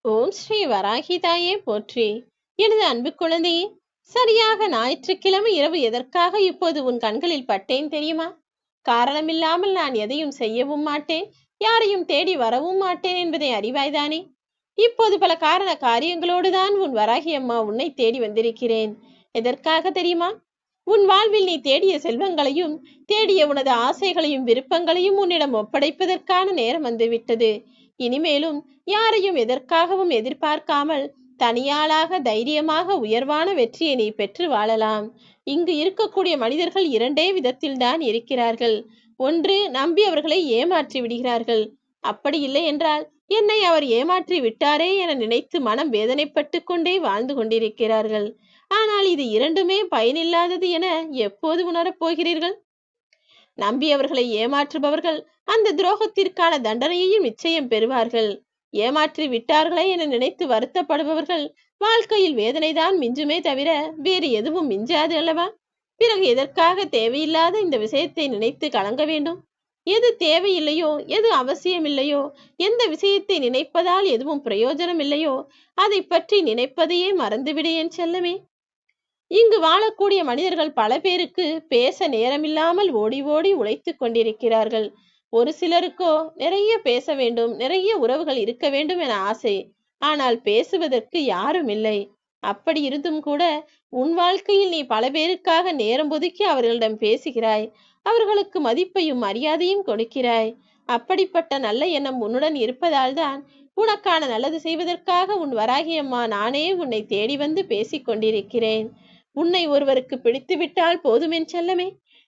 ஓம் ஸ்ரீ வராகி தாயே போற்றி. எனது அன்பு குழந்தையே, சரியாக ஞாயிற்றுக்கிழமை இரவு எதற்காக இப்போது உன் கண்களில் பட்டேன் தெரியுமா? காரணமில்லாமல் நான் எதையும் செய்யவும் மாட்டேன், யாரையும் தேடி வரவும் மாட்டேன் என்பதை அறிவாய்தானே? இப்போது பல காரண காரியங்களோடு தான் உன் வராகி அம்மா உன்னை தேடி வந்திருக்கிறேன். எதற்காக தெரியுமா? உன் வாழ்வில் நீ தேடிய செல்வங்களையும் தேடிய உனது ஆசைகளையும் விருப்பங்களையும் உன்னிடம் ஒப்படைப்பதற்கான நேரம் வந்துவிட்டது. இனிமேலும் யாரையும் எதற்காகவும் எதிர்பார்க்காமல் தனியாளாக தைரியமாக உயர்வான வெற்றியை நீ பெற்று வாழலாம். இங்கு இருக்கக்கூடிய மனிதர்கள் இரண்டே விதத்தில் தான் இருக்கிறார்கள். ஒன்று, நம்பி அவர்களை ஏமாற்றி விடுகிறார்கள். அப்படி இல்லை என்றால், என்னை அவர் ஏமாற்றி விட்டாரே என நினைத்து மனம் வேதனைப்பட்டு கொண்டே வாழ்ந்து கொண்டிருக்கிறார்கள். ஆனால் இது இரண்டுமே பயனில்லாதது என எப்போது உணரப் போகிறீர்கள்? நம்பியவர்களை ஏமாற்றுபவர்கள் அந்த துரோகத்திற்கான தண்டனையையும் நிச்சயம் பெறுவார்கள். ஏமாற்றி விட்டார்களே என நினைத்து வருத்தப்படுபவர்கள் வாழ்க்கையில் வேதனைதான் மிஞ்சுமே தவிர வேறு எதுவும் மிஞ்சாது அல்லவா? பிறகு எதற்காக தேவையில்லாத இந்த விஷயத்தை நினைத்து கலங்க வேண்டும்? எது தேவையில்லையோ, எது அவசியமில்லையோ, எந்த விஷயத்தை நினைப்பதால் எதுவும் பிரயோஜனம் இல்லையோ அதை பற்றி நினைப்பதையே மறந்துவிடு என் செல்லமே. இங்கு வாழக்கூடிய மனிதர்கள் பல பேருக்கு பேச நேரமில்லாமல் ஓடி ஓடி உழைத்து கொண்டிருக்கிறார்கள். ஒரு சிலருக்கோ நிறைய பேச வேண்டும், நிறைய உறவுகள் இருக்க வேண்டும் என ஆசை. ஆனால் பேசுவதற்கு யாரும் இல்லை. அப்படி இருந்தும் கூட உன் வாழ்க்கையில் நீ பல பேருக்காக நேரம் ஒதுக்கி அவர்களிடம் பேசுகிறாய், அவர்களுக்கு மதிப்பையும் மரியாதையும் கொடுக்கிறாய். அப்படிப்பட்ட நல்ல எண்ணம் உன்னுடன் இருப்பதால் தான் உனக்கான நல்லது செய்வதற்காக உன் வராகி அம்மா நானே உன்னை தேடி வந்து பேசிக் கொண்டிருக்கிறேன். உன்னை ஒருவருக்கு பிடித்து விட்டால் போதுமென் செல்லமே,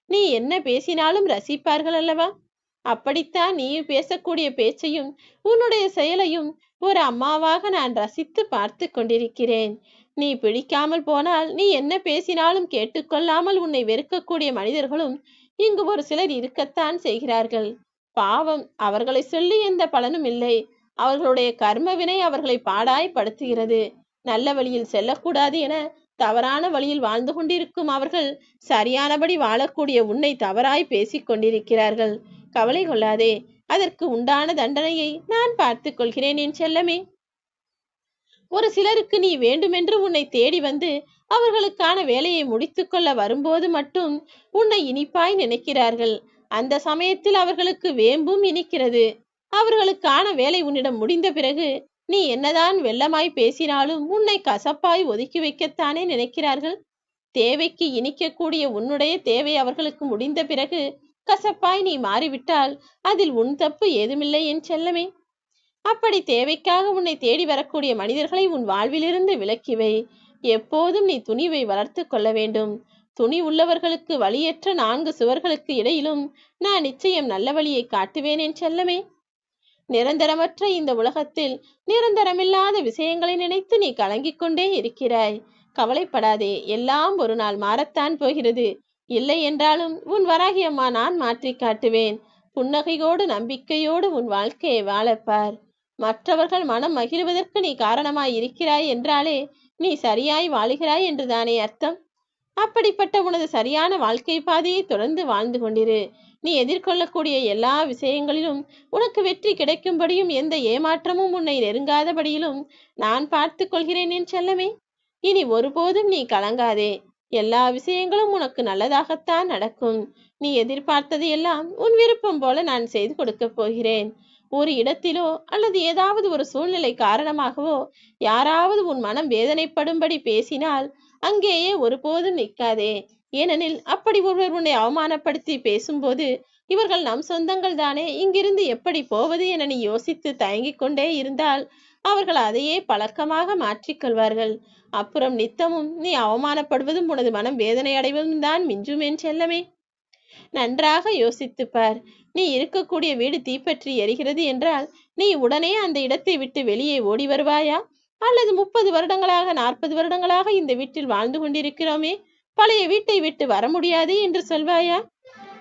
நீ என்ன பேசினாலும் ரசிப்பார்கள் அல்லவா? அப்படித்தான் நீ பேசக்கூடிய பேச்சையும் உன்னுடைய செயலையும் ஒரு அம்மாவாக நான் ரசித்து பார்த்து கொண்டிருக்கிறேன். நீ பிடிக்காமல் போனால் நீ என்ன பேசினாலும் கேட்டுக்கொள்ளாமல் உன்னை வெறுக்கக்கூடிய மனிதர்களும் இங்கு ஒரு சிலர் இருக்கத்தான் செய்கிறார்கள். பாவம், அவர்களை சொல்லி எந்த பலனும் இல்லை. அவர்களுடைய கர்மவினை அவர்களை பாடாய்படுத்துகிறது. நல்ல வழியில் செல்லக்கூடாது என தவறான வழியில் வாழ்ந்து கொண்டிருக்கும் அவர்கள் சரியானபடி வாழக்கூடிய உன்னை தவறாய் பேசிக் கொண்டிருக்கிறார்கள். கவலை கொள்ளாதே, அதற்கு உண்டான தண்டனையை நான் பார்த்துக் கொள்கிறேன் என் செல்லமே. ஒரு சிலருக்கு நீ வேண்டுமென்று உன்னை தேடி வந்து அவர்களுக்கான வேலையை முடித்துக்கொள்ள வரும்போது மட்டும் உன்னை இனிப்பாய் நினைக்கிறார்கள். அந்த சமயத்தில் அவர்களுக்கு வேம்பும் இனிக்கிறது. அவர்களுக்கான வேலை உன்னிடம் முடிந்த பிறகு நீ என்னதான் வெள்ளமாய் பேசினாலும் உன்னை கசப்பாய் ஒதுக்கி வைக்கத்தானே நினைக்கிறார்கள். தேவைக்கு இனிக்கக்கூடிய உன்னுடைய தேவை அவர்களுக்கு முடிந்த பிறகு கசப்பாய் நீ மாறிவிட்டால் அதில் உன் தப்பு ஏதுமில்லை என் செல்லமே. அப்படி தேவைக்காக உன்னை தேடி வரக்கூடிய மனிதர்களை உன் வாழ்விலிருந்து விலக்கிவை. எப்போதும் நீ துணிவை வளர்த்து கொள்ள வேண்டும். துணி உள்ளவர்களுக்கு வழியற்ற 4 சுவர்களுக்கு இடையிலும் நான் நிச்சயம் நல்ல வழியை காட்டுவேன் என் செல்லமே. நிரந்தரமற்ற இந்த உலகத்தில் நிரந்தரமில்லாத விஷயங்களை நினைத்து நீ கலங்கிக் கொண்டே இருக்கிறாய். கவலைப்படாதே, எல்லாம் ஒரு நாள் மாறத்தான் போகிறது. இல்லை என்றாலும் உன் வராகி அம்மா நான் மாற்றி காட்டுவேன். புன்னகையோடு நம்பிக்கையோடு உன் வாழ்க்கையை வாழப்பார். மற்றவர்கள் மனம் மகிழ்வதற்கு நீ காரணமாய் இருக்கிறாய் என்றாலே நீ சரியாய் வாழுகிறாய் என்றுதானே அர்த்தம். அப்படிப்பட்ட உனது சரியான வாழ்க்கை பாதையை தொடர்ந்து வாழ்ந்து கொண்டிரு. நீ எதிர்கொள்ளக்கூடிய எல்லா விஷயங்களிலும் உனக்கு வெற்றி கிடைக்கும்படியும் எந்த ஏமாற்றமும் உன்னை நெருங்காதபடியிலும் நான் பார்த்து கொள்கிறேன் என் செல்லமே. இனி ஒருபோதும் நீ கலங்காதே. எல்லா விஷயங்களும் உனக்கு நல்லதாகத்தான் நடக்கும். நீ எதிர்பார்த்தது எல்லாம் உன் விருப்பம் போல நான் செய்து கொடுக்க போகிறேன். ஒரு இடத்திலோ அல்லது ஏதாவது ஒரு சூழ்நிலை காரணமாகவோ யாராவது உன் மனம் வேதனைப்படும்படி பேசினால் அங்கேயே ஒருபோதும் நிற்காதே. ஏனெனில் அப்படி ஒருவர் உன்னை அவமானப்படுத்தி பேசும்போது இவர்கள் நம் சொந்தங்கள் தானே, இங்கிருந்து எப்படி போவது என நீ யோசித்து தயங்கிக் கொண்டே இருந்தால் அவர்கள் அதையே பழக்கமாக மாற்றிக்கொள்வார்கள். அப்புறம் நித்தமும் நீ அவமானப்படுவதும் உனது மனம் வேதனை அடைவதும் தான் மிஞ்சுமேன் செல்லமே. நன்றாக யோசித்துப்பார். நீ இருக்கக்கூடிய வீடு தீப்பற்றி எரிகிறது என்றால் நீ உடனே அந்த இடத்தை விட்டு வெளியே ஓடி வருவாயா? அல்லது 30 வருடங்களாக 40 வருடங்களாக இந்த வீட்டில் வாழ்ந்து கொண்டிருக்கிறோமே, பழைய வீட்டை விட்டு வர முடியாது என்று சொல்வாயா?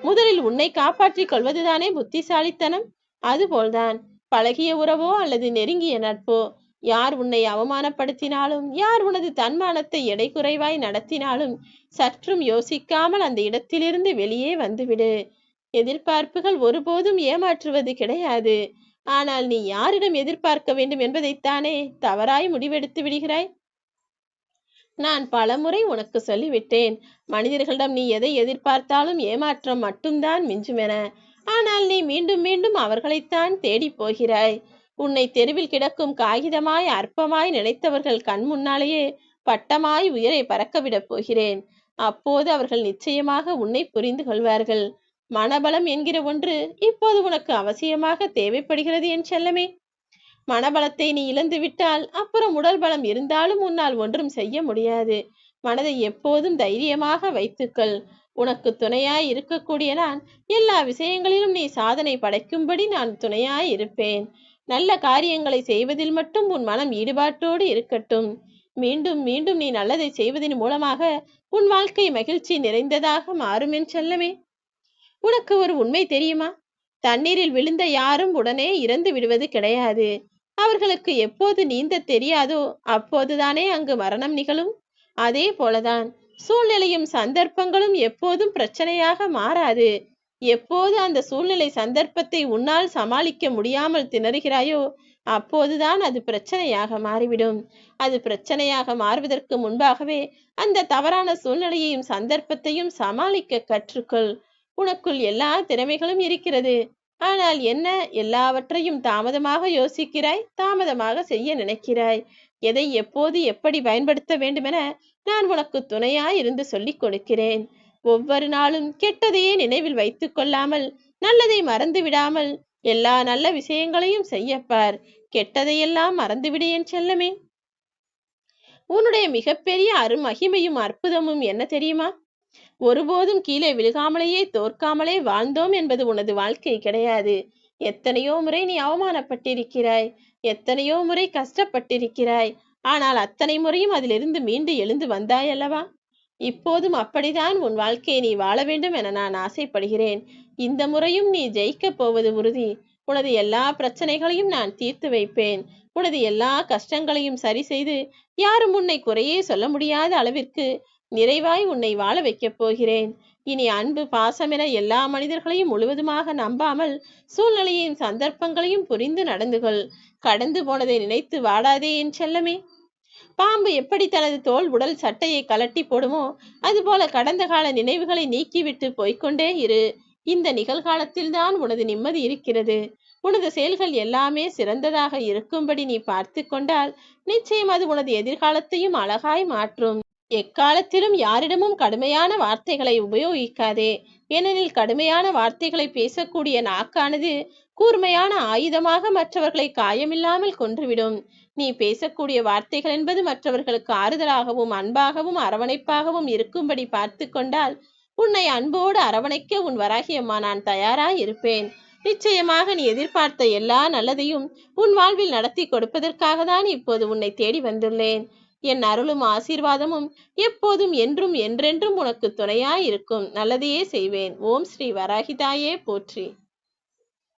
முதலில் உன்னை காப்பாற்றிக் கொள்வதுதானே புத்திசாலித்தனம். அதுபோல்தான் பழகிய உறவோ அல்லது நெருங்கிய நட்போ யார் உன்னை அவமானப்படுத்தினாலும், யார் உனது தன்மானத்தை எடை குறைவாய் நடத்தினாலும் சற்றும் யோசிக்காமல் அந்த இடத்திலிருந்து வெளியே வந்துவிடு. எதிர்பார்ப்புகள் ஒருபோதும் ஏமாற்றுவது கிடையாது. ஆனால் நீ யாரிடம் எதிர்பார்க்க வேண்டும் என்பதைத்தானே தவறாய் முடிவெடுத்து விடுகிறாய். நான் பலமுறை உனக்கு சொல்லிவிட்டேன், மனிதர்களிடம் நீ எதை எதிர்பார்த்தாலும் ஏமாற்றம் மட்டும்தான் மிஞ்சுமென. ஆனால் நீ மீண்டும் மீண்டும் அவர்களைத்தான் தேடி போகிறாய். உன்னை தெருவில் கிடக்கும் காகிதமாய் அற்பமாய் நினைத்தவர்கள் கண் முன்னாலேயே பட்டமாய் உயரை பறக்கவிடப் போகிறேன். அப்போது அவர்கள் நிச்சயமாக உன்னை புரிந்து கொள்வார்கள். மனபலம் என்கிற ஒன்று இப்போது உனக்கு அவசியமாக தேவைப்படுகிறது என் செல்லமே. மனபலத்தை நீ இழந்து விட்டால் அப்புறம் உடல் பலம் இருந்தாலும் உன்னால் ஒன்றும் செய்ய முடியாது. மனதை எப்போதும் தைரியமாக வைத்துக்கள். உனக்கு துணையாய் இருக்கக்கூடிய நான் எல்லா விஷயங்களிலும் நீ சாதனை படைக்கும்படி நான் துணையாய் இருப்பேன். நல்ல காரியங்களை செய்வதில் மட்டும் உன் மனம் ஈடுபாட்டோடு இருக்கட்டும். மீண்டும் மீண்டும் நீ நல்லதை செய்வதன் மூலமாக உன் வாழ்க்கை மகிழ்ச்சி நிறைந்ததாக மாறும் என் செல்லமே. உனக்கு ஒரு உண்மை தெரியுமா? தண்ணீரில் விழுந்த யாரும் உடனே இறந்து விடுவது கிடையாது. அவர்களுக்கு எப்போது நீந்த தெரியாதோ அப்போதுதானே அங்கு மரணம் நிகழும். அதே போலதான் சூழ்நிலையும் சந்தர்ப்பங்களும் எப்போதும் பிரச்சனையாக மாறாது. எப்போது அந்த சூழ்நிலை சந்தர்ப்பத்தை உன்னால் சமாளிக்க முடியாமல் திணறுகிறாயோ அப்போதுதான் அது பிரச்சனையாக மாறிவிடும். அது பிரச்சனையாக மாறுவதற்கு முன்பாகவே அந்த தவறான சூழ்நிலையையும் சந்தர்ப்பத்தையும் சமாளிக்க கற்றுக்கொள். உனக்குள் எல்லா திறமைகளும் இருக்கிறது. ஆனால் என்ன, எல்லாவற்றையும் தாமதமாக யோசிக்கிறாய், தாமதமாக செய்ய நினைக்கிறாய். எதை எப்போது எப்படி பயன்படுத்த வேண்டுமென நான் உனக்கு துணையாய் இருந்து சொல்லிக் கொடுக்கிறேன். ஒவ்வொரு நாளும் கெட்டதையே நினைவில் வைத்துக் கொள்ளாமல் நல்லதை மறந்து விடாமல் எல்லா நல்ல விஷயங்களையும் செய்யப்பார். கெட்டதையெல்லாம் மறந்துவிடு என் செல்லமே. உன்னுடைய மிகப்பெரிய அருமகிமையும் அற்புதமும் என்ன தெரியுமா? ஒருபோதும் கீழே விழுகாமலேயே தோற்காமலே வாழ்ந்தோம் என்பது உனது வாழ்க்கை கிடையாது. எத்தனையோ முறை நீ அவமானப்பட்டிருக்கிறாய், எத்தனையோ முறை கஷ்டப்பட்டிருக்கிறாய். ஆனால் அத்தனை முறையும் அதிலிருந்து மீண்டு எழுந்து வந்தாய் அல்லவா? இப்போதும் அப்படிதான் உன் வாழ்க்கையை நீ வாழ வேண்டும் என நான் ஆசைப்படுகிறேன். இந்த முறையும் நீ ஜெயிக்கப் போவது உறுதி. உனது எல்லா பிரச்சனைகளையும் நான் தீர்த்து வைப்பேன். உனது எல்லா கஷ்டங்களையும் சரி செய்து யாரும் உன்னை குறையே சொல்ல முடியாத அளவிற்கு நிறைவாய் உன்னை வாழ வைக்கப் போகிறேன். இனி அன்பு பாசம் என எல்லா மனிதர்களையும் முழுவதுமாக நம்பாமல் சூழ்நிலையின் சந்தர்ப்பங்களையும் புரிந்து நடந்து கொள். கடந்து போனதை நினைத்து வாடாதே என் செல்லமே. பாம்பு எப்படி தனது தோல் உடல் சட்டையை கலட்டி போடுமோ அதுபோல கடந்த கால நினைவுகளை நீக்கிவிட்டு போய்கொண்டே இரு. இந்த நிகழ்காலத்தில் தான் உனது நிம்மதி இருக்கிறது. உனது செயல்கள் எல்லாமே சிறந்ததாக இருக்கும்படி நீ பார்த்து கொண்டால் நிச்சயம் அது உனது எதிர்காலத்தையும் அழகாய் மாற்றும். எக்காலத்திலும் யாரிடமும் கடுமையான வார்த்தைகளை உபயோகிக்காதே. ஏனெனில் கடுமையான வார்த்தைகளை பேசக்கூடிய நாக்கானது கூர்மையான ஆயுதமாக மற்றவர்களை காயமில்லாமல் கொன்றுவிடும். நீ பேசக்கூடிய வார்த்தைகள் என்பது மற்றவர்களுக்கு ஆறுதலாகவும் அன்பாகவும் அரவணைப்பாகவும் இருக்கும்படி பார்த்து கொண்டால் உன்னை அன்போடு அரவணைக்க உன் வராகியம்மா நான் தயாராய் இருப்பேன். நிச்சயமாக நீ எதிர்பார்த்த எல்லா நல்லதையும் உன் வாழ்வில் நடத்தி கொடுப்பதற்காக தான் இப்போது உன்னை தேடி வந்துள்ளேன். என் அருளும் ஆசீர்வாதமும் எப்போதும் என்றும் என்றென்றும் உனக்கு துணையாய் இருக்கும். நல்லதையே செய்வேன். ஓம் ஸ்ரீ வராகிதாயே போற்றி.